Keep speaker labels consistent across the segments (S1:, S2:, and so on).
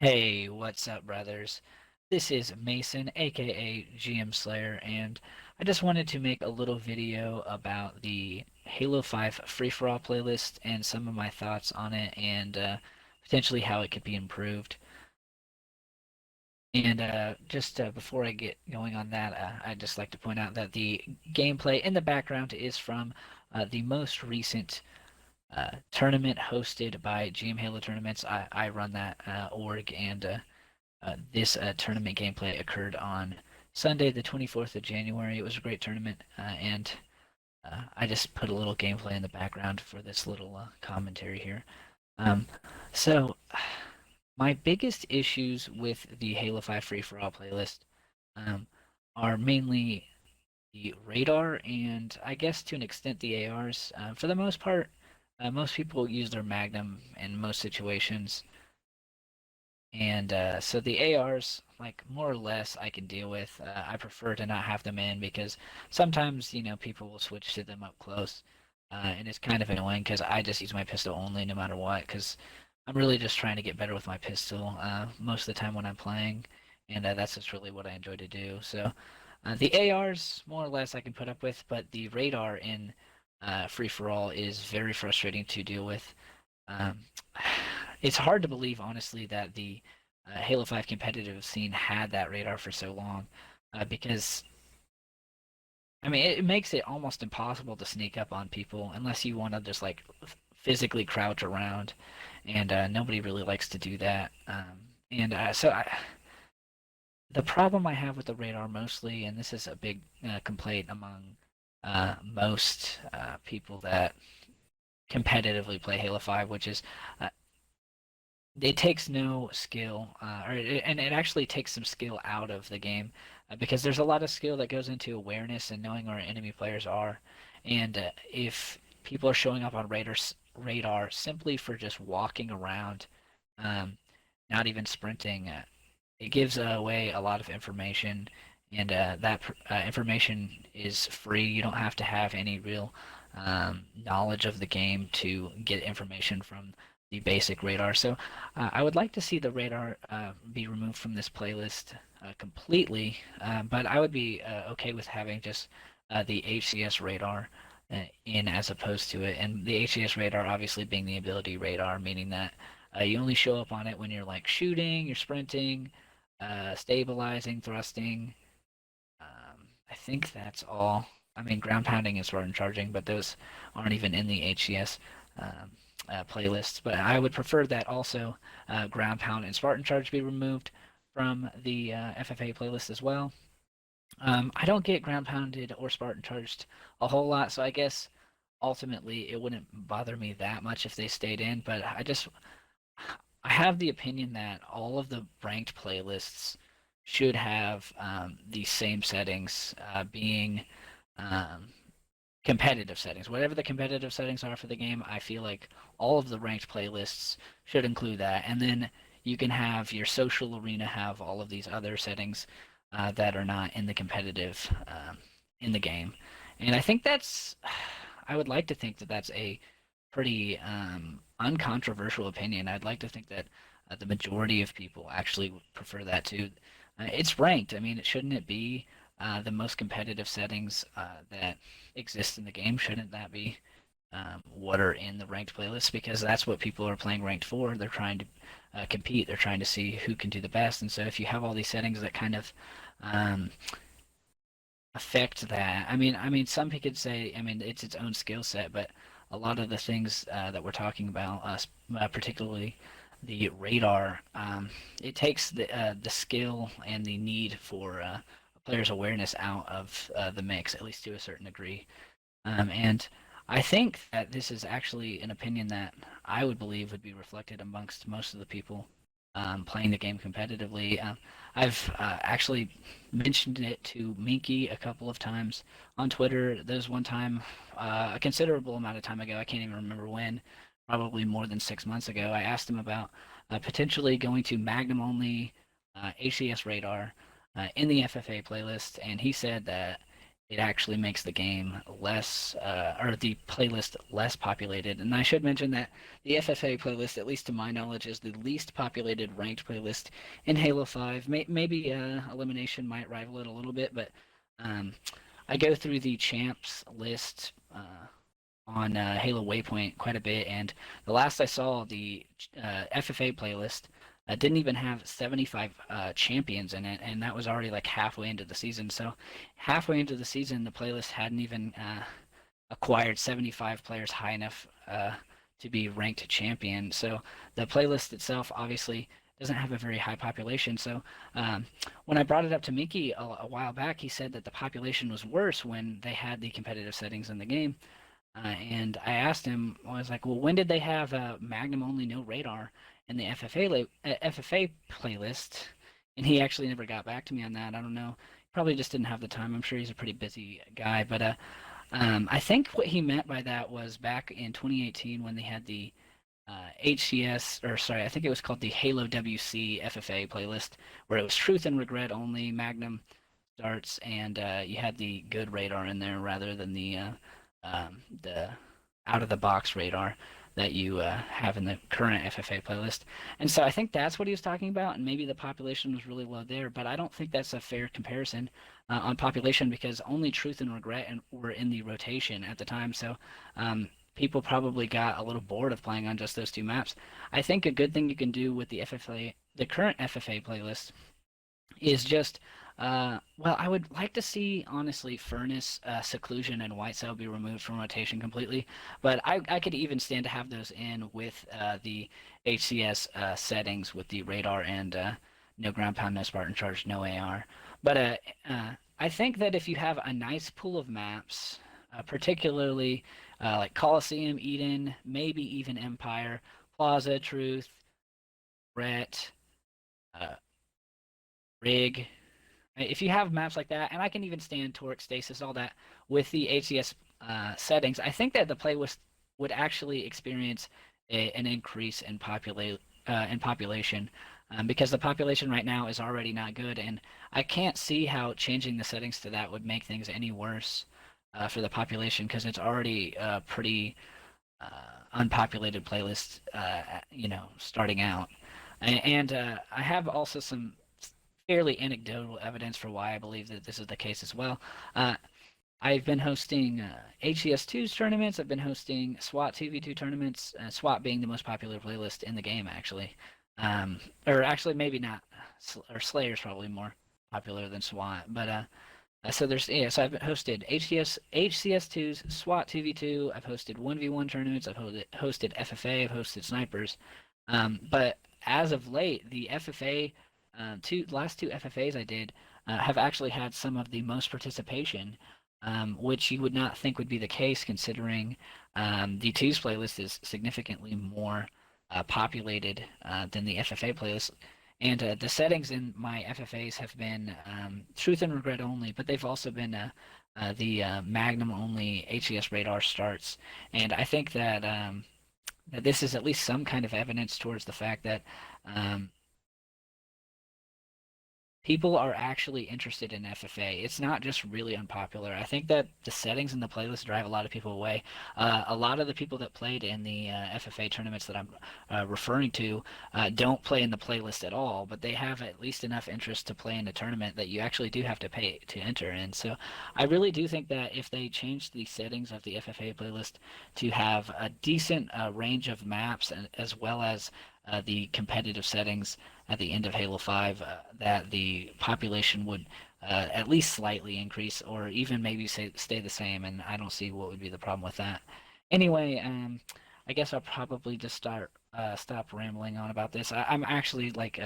S1: Hey, what's up, brothers? This is Mason, aka GM Slayer, and I just wanted to make a little video about the Halo 5 free-for-all playlist and some of my thoughts on it and potentially how it could be improved. And just before I get going on that, I'd just like to point out that the gameplay in the background is from the most recent tournament hosted by GM Halo Tournaments. I run that org, and this tournament gameplay occurred on Sunday, the 24th of January. It was a great tournament, and I just put a little gameplay in the background for this little commentary here. Um, so, my biggest issues with the Halo 5 Free for All playlist um, are mainly the radar and I guess to an extent the ARs. For the most part, most people use their Magnum in most situations. And so the ARs, like more or less, I can deal with. I prefer to not have them in because sometimes, people will switch to them up close. And it's kind of annoying because I just use my pistol only no matter what because I'm really just trying to get better with my pistol most of the time when I'm playing. And that's just really what I enjoy to do. So the ARs, more or less, I can put up with, but the radar in Free For All is very frustrating to deal with. Um, it's hard to believe, honestly, that the Halo 5 competitive scene had that radar for so long, because I mean it makes it almost impossible to sneak up on people unless you want to just like physically crouch around, and nobody really likes to do that. And the problem I have with the radar mostly, and this is a big complaint among most people that competitively play Halo 5, which is uh, it takes no skill, and it actually takes some skill out of the game because there's a lot of skill that goes into awareness and knowing where enemy players are. And if people are showing up on radar simply for just walking around, um, not even sprinting, it gives away a lot of information, and that information is free. You don't have to have any real knowledge of the game to get information from the basic radar. So I would like to see the radar be removed from this playlist completely, but I would be okay with having just the HCS radar in as opposed to it. And the HCS radar obviously being the ability radar, meaning that you only show up on it when you're like shooting, you're sprinting, stabilizing, thrusting. I think that's all. I mean, ground pounding is Spartan charging, but those aren't even in the HCS um, playlists. But I would prefer that also ground pound and Spartan charge be removed from the FFA playlist as well. I don't get ground pounded or Spartan charged a whole lot, so I guess ultimately it wouldn't bother me that much if they stayed in. But I have the opinion that all of the ranked playlists should have the same settings, being um, competitive settings. Whatever the competitive settings are for the game, I feel like all of the ranked playlists should include that. And then you can have your social arena have all of these other settings that are not in the competitive in the game. And I think I would like to think that that's a pretty uncontroversial opinion. I'd like to think that the majority of people actually would prefer that too. It's ranked. I mean, shouldn't it be the most competitive settings that exist in the game? Shouldn't that be what are in the ranked playlist? Because that's what people are playing ranked for. They're trying to compete. They're trying to see who can do the best. And so if you have all these settings that kind of um, affect that. I mean, some people could say, I mean, it's its own skill set, but a lot of the things that we're talking about, particularly the radar, it takes the skill and the need for a player's awareness out of the mix, at least to a certain degree. And I think that this is actually an opinion that I would believe would be reflected amongst most of the people playing the game competitively. I've actually mentioned it to Minky a couple of times on Twitter. There's one time, a considerable amount of time ago, I can't even remember when, probably more than 6 months ago, I asked him about potentially going to Magnum only HCS radar in the FFA playlist, and he said that it actually makes the game less, or the playlist less populated. And I should mention that the FFA playlist, at least to my knowledge, is the least populated ranked playlist in Halo 5. Maybe Elimination might rival it a little bit, but um, I go through the champs list on Halo Waypoint quite a bit, and the last I saw, the FFA playlist didn't even have 75 champions in it, and that was already like halfway into the season. So, halfway into the season, the playlist hadn't even acquired 75 players high enough to be ranked champion. So, the playlist itself obviously doesn't have a very high population. So, um, when I brought it up to Mickey a while back, he said that the population was worse when they had the competitive settings in the game. And I asked him, I was like, well, when did they have Magnum only no radar in the FFA playlist? And he actually never got back to me on that. I don't know. Probably just didn't have the time. I'm sure he's a pretty busy guy. But I think what he meant by that was back in 2018 when they had the HCS, or sorry, I think it was called the Halo WC FFA playlist, where it was Truth and Regret only, Magnum darts, and you had the good radar in there rather than the out of the box radar that you have in the current FFA playlist. And so I think that's what he was talking about, and maybe the population was really low there, but I don't think that's a fair comparison on population because only Truth and Regret were in the rotation at the time. So people probably got a little bored of playing on just those two maps. I think a good thing you can do with the FFA, the current FFA playlist, is just well, I would like to see honestly Furnace, Seclusion, and White Cell be removed from rotation completely. But I could even stand to have those in with the HCS settings with the radar and no ground pound, no Spartan charge, no AR. But I think that if you have a nice pool of maps, particularly like Coliseum, Eden, maybe even Empire, Plaza, Truth, Brett, uh, Rig, if you have maps like that, and I can even stand Toric, Stasis, all that with the HCS settings, I think that the playlist would actually experience an increase in population because the population right now is already not good, and I can't see how changing the settings to that would make things any worse for the population because it's already pretty unpopulated playlist, starting out. And I have also some fairly anecdotal evidence for why I believe that this is the case as well. Uh, I've been hosting HCS2's tournaments. I've been hosting SWAT 2v2 tournaments. SWAT being the most popular playlist in the game, actually. Or actually, maybe not. Or Slayer's probably more popular than SWAT. But so there's so I've hosted HCS2's SWAT 2v2. I've hosted 1v1 tournaments. I've hosted FFA. I've hosted snipers. But as of late, the FFA last two FFAs I did have actually had some of the most participation, which you would not think would be the case considering the twos playlist is significantly more populated than the FFA playlist. And the settings in my FFAs have been Truth and Regret only, but they've also been the Magnum only HCS radar starts. And I think that this is at least some kind of evidence towards the fact that um, people are actually interested in FFA. It's not just really unpopular. I think that the settings in the playlist drive a lot of people away. A lot of the people that played in the FFA tournaments that I'm referring to don't play in the playlist at all, but they have at least enough interest to play in a tournament that you actually do have to pay to enter in. So I really do think that if they change the settings of the FFA playlist to have a decent range of maps as well as the competitive settings at the end of Halo 5, that the population would at least slightly increase or even maybe stay the same, and I don't see what would be the problem with that. Anyway, I guess I'll probably just stop rambling on about this. I'm actually like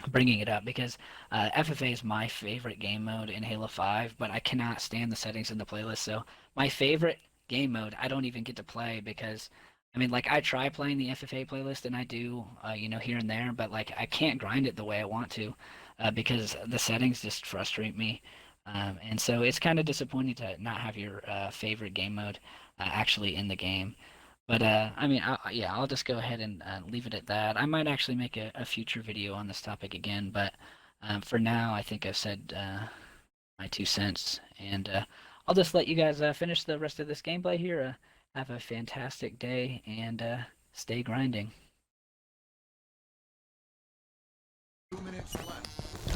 S1: bringing it up because FFA is my favorite game mode in Halo 5, but I cannot stand the settings in the playlist. So my favorite game mode, I don't even get to play because I mean, like I try playing the FFA playlist and I do, here and there, but like I can't grind it the way I want to because the settings just frustrate me. And so it's kind of disappointing to not have your favorite game mode actually in the game. But I mean, yeah, I'll just go ahead and leave it at that. I might actually make a future video on this topic again, but for now, I think I've said my 2 cents. And I'll just let you guys finish the rest of this gameplay here. Have a fantastic day and stay grinding.
S2: 2 minutes left.